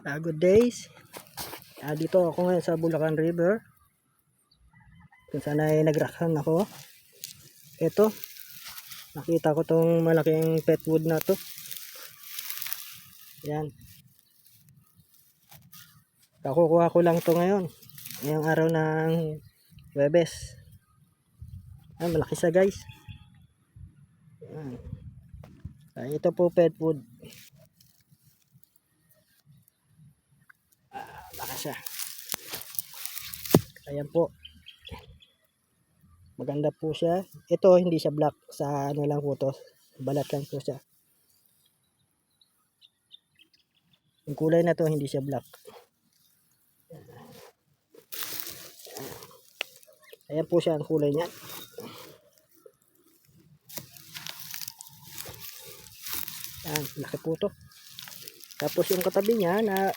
Good days. Dito ako ngayon sa Bulacan River. Kung saan ay nagrakan ako. Ito. Nakita ko tong malaking petwood na to. Yan. Kakukuha ko lang to ngayon. Ngayong araw ng Huwebes. Malaki siya guys. Yan. Ito po petwood. Baka siya. Ayan po. Maganda po siya. Ito hindi siya black. Sa ano lang po to. Balat lang po siya. Yung kulay na to hindi siya black. Ayan po siya ang kulay niya. Ayan, laki po to. Tapos yung katabi niya na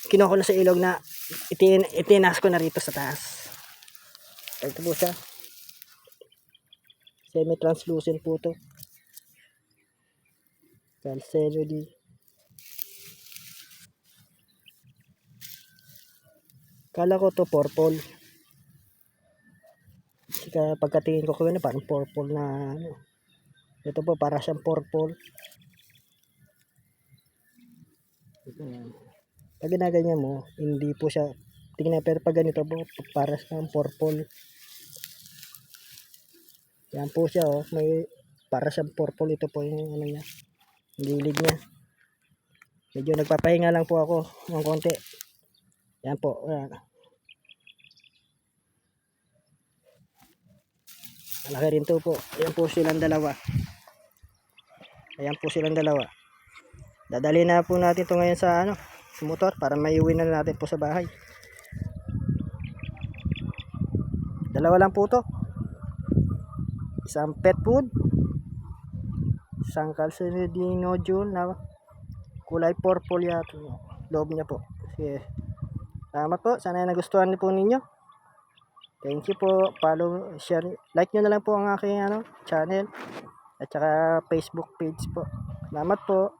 kinuha ko na sa ilog na itinas ko na rito sa taas. Ito po siya. Semi-translucent po to. Calcerody. Kala ko to purple. Kasi pagkatingin ko kaya parang purple na ano. Ito po para siyang purple. Pag ginaganyan mo, hindi po siya tingnan, pero pag ganito po, para siyang purple. Yan po siya oh, may para siyang purple. Ito po yung ano niya, gilid niya. Medyo nagpapahinga lang po ako ng konti. Yan po. Malaki rin to po. Ayan po silang dalawa. Ayan po silang dalawa. Dadali na po natin to ngayon sa ano, sa motor para maiuwi na natin po sa bahay. Dalawa lang po to. Isang pet food, isang calcerity nodule na kulay purple yata loob niya po. Sige. Salamat po. Sana nagustuhan niyo po ninyo. Thank you po. Follow, share, like nyo na lang po ang aking channel at saka Facebook page po. Salamat po.